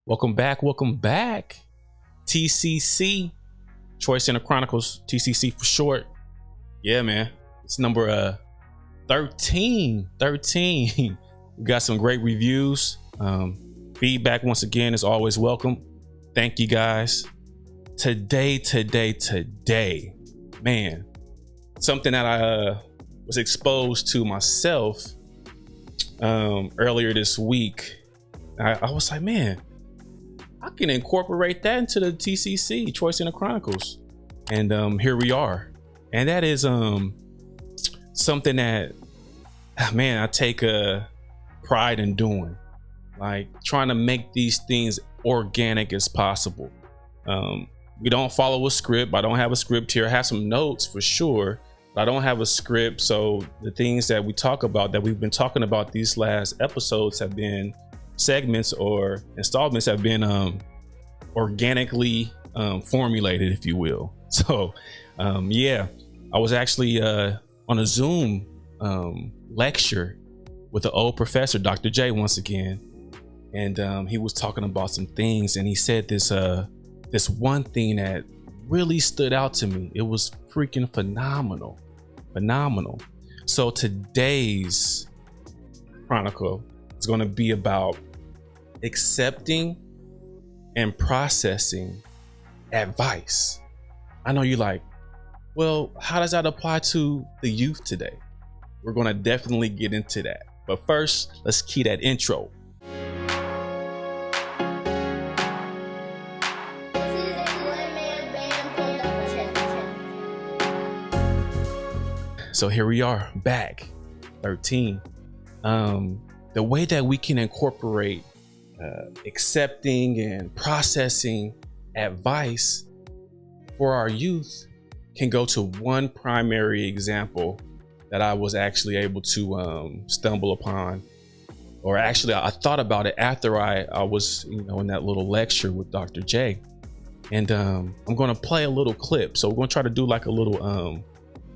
Welcome back. TCC, Choice in the Chronicles, TCC for short. Yeah, man, it's number 13. We got some great reviews. Feedback once again is always welcome. Thank you guys. Today, man, something that I was exposed to myself earlier this week. I was like, man, I can incorporate that into the TCC, Choice in the Chronicles. And here we are. And that is something that, man, I take a pride in doing. Like trying to make these things organic as possible. We don't follow a script. I don't have a script here. I have some notes for sure, but I don't have a script. So the things that we talk about, that we've been talking about these last episodes, have been segments or installments, have been organically formulated, if you will. So yeah, I was actually on a Zoom lecture with an old professor, Dr. J, once again. And he was talking about some things, and he said this one thing that really stood out to me. It was freaking phenomenal. So today's chronicle is going to be about accepting and processing advice. I know you're like, well, how does that apply to the youth today? We're going to definitely get into that. But first, let's key that intro. So here we are back, 13. The way that we can incorporate accepting and processing advice for our youth can go to one primary example that I was actually able to stumble upon, or actually I thought about it after I was, in that little lecture with Dr. J. And I'm going to play a little clip. So we're going to try to do like a little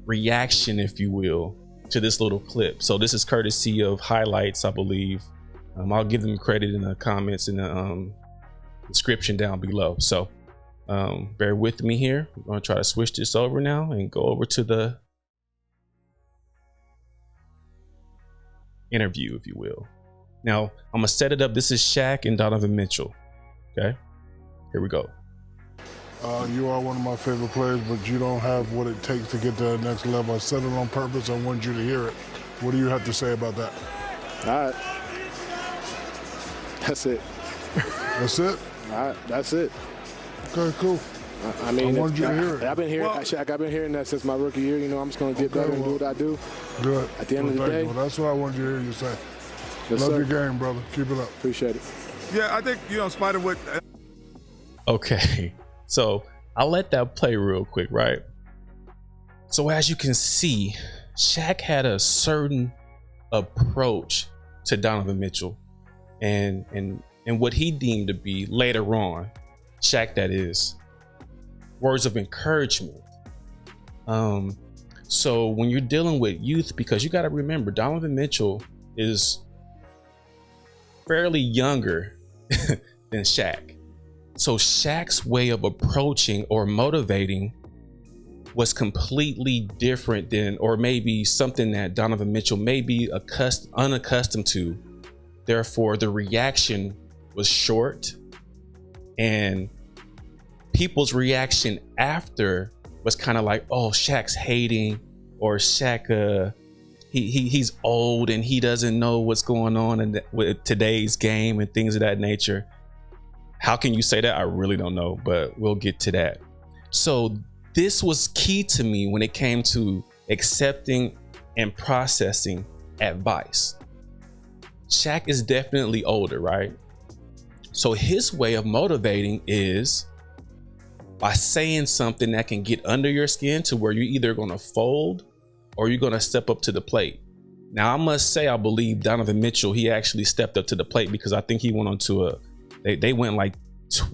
reaction, if you will, to this little clip. So this is courtesy of Highlights, I believe. I'll give them credit in the comments in the description down below. So bear with me here. I'm going to try to switch this over now and go over to the interview, if you will. Now I'm gonna set it up. This is Shaq and Donovan Mitchell. Okay, here we go. You are one of my favorite players, but you don't have what it takes to get to the next level. I said it on purpose. I wanted you to hear it. What do you have to say about that? All right. That's it. That's it? All right, that's it. Okay, cool. I mean, I wanted you to hear it. I've been hearing, Shaq, I've been hearing that since my rookie year. I'm just going to get better and do what I do. Good. At the end of the day. Well, that's what I wanted you to hear you say. Yes, Love sir. your game, brother. Keep it up. Appreciate it. Yeah, I think, in spite of what... Okay, so I'll let that play real quick, right? So as you can see, Shaq had a certain approach to Donovan Mitchell and what he deemed to be later on, Shaq, that is, words of encouragement. So when you're dealing with youth, because you got to remember, Donovan Mitchell is fairly younger than Shaq. So Shaq's way of approaching or motivating was completely different than, or maybe something that Donovan Mitchell may be unaccustomed to. Therefore, the reaction was short, and people's reaction after was kind of like, oh, Shaq's hating, or Shaq, he's old and he doesn't know what's going on with today's game and things of that nature. How can you say that? I really don't know, but we'll get to that. So this was key to me when it came to accepting and processing advice. Shaq is definitely older, right? So his way of motivating is by saying something that can get under your skin to where you're either going to fold or you're going to step up to the plate. Now, I must say, I believe Donovan Mitchell, he actually stepped up to the plate, because I think he went on to they went like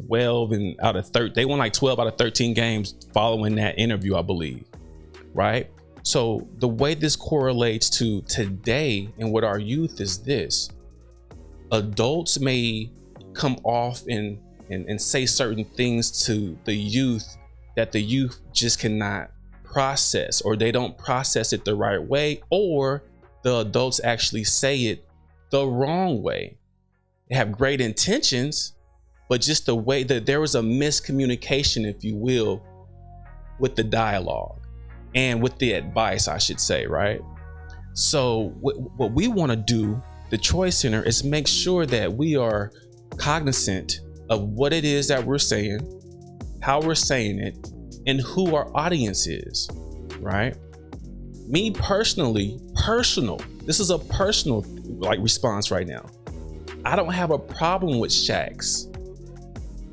12 and out of 13. They won like 12 out of 13 games following that interview, I believe. Right. So the way this correlates to today and what our youth is this: adults may come off and say certain things to the youth that the youth just cannot process, or they don't process it the right way, or the adults actually say it the wrong way. They have great intentions, but just the way that there was a miscommunication, if you will, with the dialogue and with the advice, I should say, right? So what we want to do, the T.R.O.Y Center, is make sure that we are cognizant of what it is that we're saying, how we're saying it, and who our audience is, right? Me personally, this is a personal response right now. I don't have a problem with Shaq's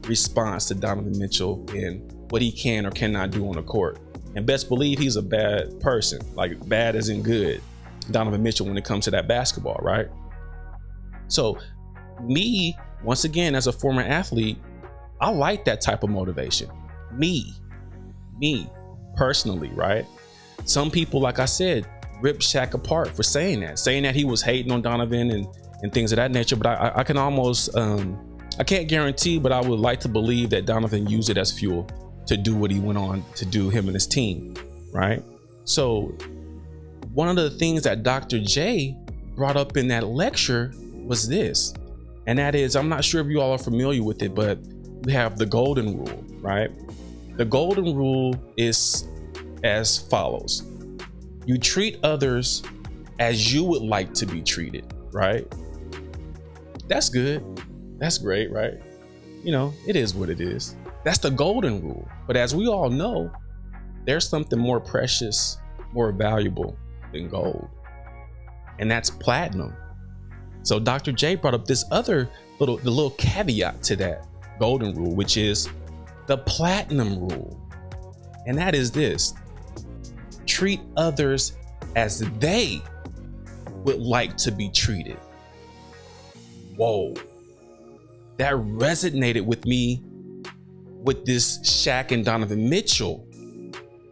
response to Donovan Mitchell and what he can or cannot do on the court. And best believe he's a bad person, like bad as in good, Donovan Mitchell, when it comes to that basketball, right? So me, once again, as a former athlete, I like that type of motivation. Me personally, right? Some people, like I said, rip Shaq apart for saying that he was hating on Donovan and things of that nature. But I can almost, I can't guarantee, but I would like to believe that Donovan used it as fuel to do what he went on to do, him and his team, right? So one of the things that Dr. J brought up in that lecture was this, and that is, I'm not sure if you all are familiar with it, but we have the golden rule, right? The golden rule is as follows. You treat others as you would like to be treated, right? That's good. That's great, right? You know, it is what it is. That's the golden rule. But as we all know, there's something more precious, more valuable than gold. And that's platinum. So Dr. J brought up this other little caveat to that golden rule, which is the platinum rule. And that is this: treat others as they would like to be treated. Whoa. That resonated with me with this Shaq and Donovan Mitchell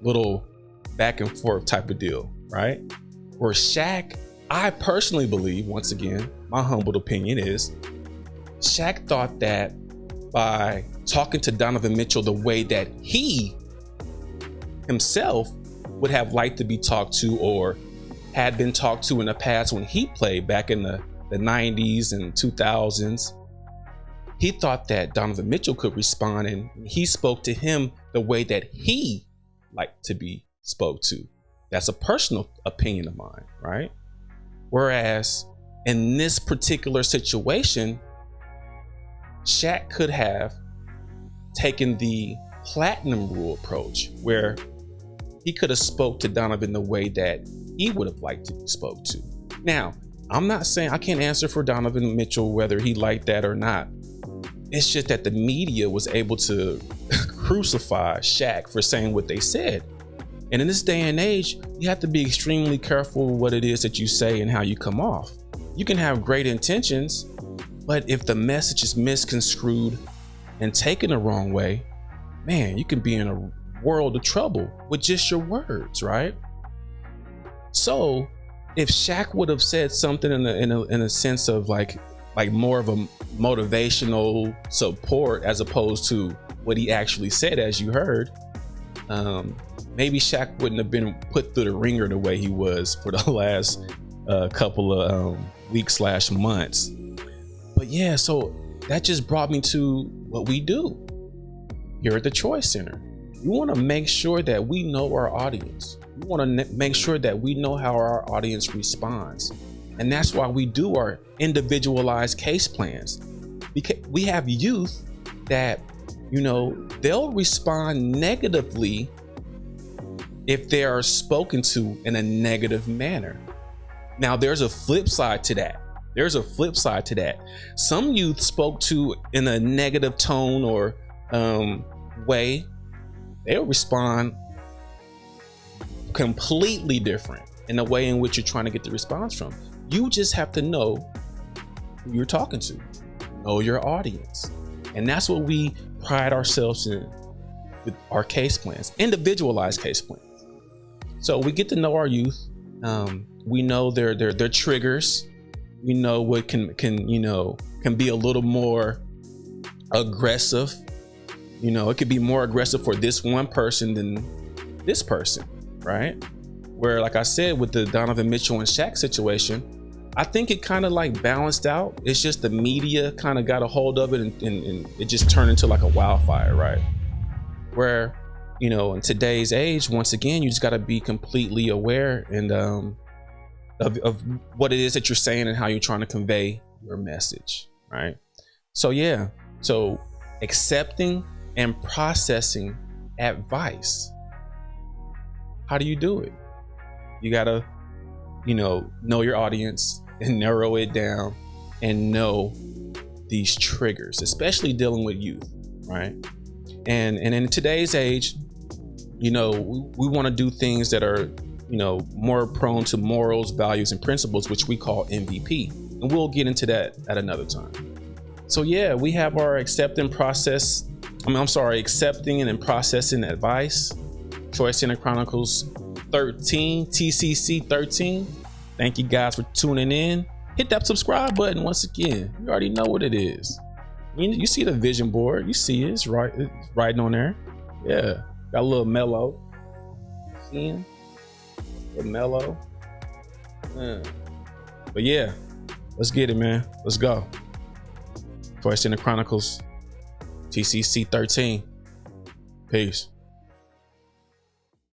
little back and forth type of deal, right? Where Shaq, I personally believe, once again, my humbled opinion is, Shaq thought that by talking to Donovan Mitchell the way that he himself would have liked to be talked to, or had been talked to in the past when he played back in the 90s and 2000s, he thought that Donovan Mitchell could respond, and he spoke to him the way that he liked to be spoke to. That's a personal opinion of mine, right? Whereas in this particular situation, Shaq could have taken the platinum rule approach, where he could have spoke to Donovan the way that he would have liked to be spoke to. Now, I'm not saying, I can't answer for Donovan Mitchell whether he liked that or not. It's just that the media was able to crucify Shaq for saying what they said. And in this day and age, you have to be extremely careful what it is that you say and how you come off. You can have great intentions, but if the message is misconstrued and taken the wrong way, man, you can be in a world of trouble with just your words, right? So if Shaq would have said something in a sense of like more of a motivational support as opposed to what he actually said, as you heard, maybe Shaq wouldn't have been put through the ringer the way he was for the last couple of weeks/months. But yeah, so that just brought me to what we do here at the T.R.O.Y Center. We want to make sure that we know our audience. We want to make sure that we know how our audience responds. And that's why we do our individualized case plans. Because we have youth that, you know, they'll respond negatively if they are spoken to in a negative manner. Now, there's a flip side to that. Some youth spoke to in a negative tone or way, they'll respond completely different in the way in which you're trying to get the response from. You just have to know who you're talking to, know your audience. And that's what we pride ourselves in with our case plans, individualized case plans. So we get to know our youth. We know their triggers. We know what can be a little more aggressive. You know, it could be more aggressive for this one person than this person, right? Where, like I said, with the Donovan Mitchell and Shaq situation, I think it kind of like balanced out. It's just the media kind of got a hold of it, and it just turned into like a wildfire, right? Where, you know, in today's age, once again, you just got to be completely aware and of what it is that you're saying and how you're trying to convey your message, right? So yeah, so accepting and processing advice. How do you do it? You gotta, you know your audience and narrow it down and know these triggers, especially dealing with youth, right? And in today's age, you know, we want to do things that are, you know, more prone to morals, values, and principles, which we call MVP. And we'll get into that at another time. So yeah, we have our accepting and processing advice. Troy Center Chronicles 13, TCC 13. Thank you guys for tuning in. Hit that subscribe button once again. You already know what it is. You see the vision board. You see it's writing on there. Yeah, got a little mellow. Seeing a little mellow. But yeah, let's get it, man. Let's go. Troy Center Chronicles TCC 13. Peace.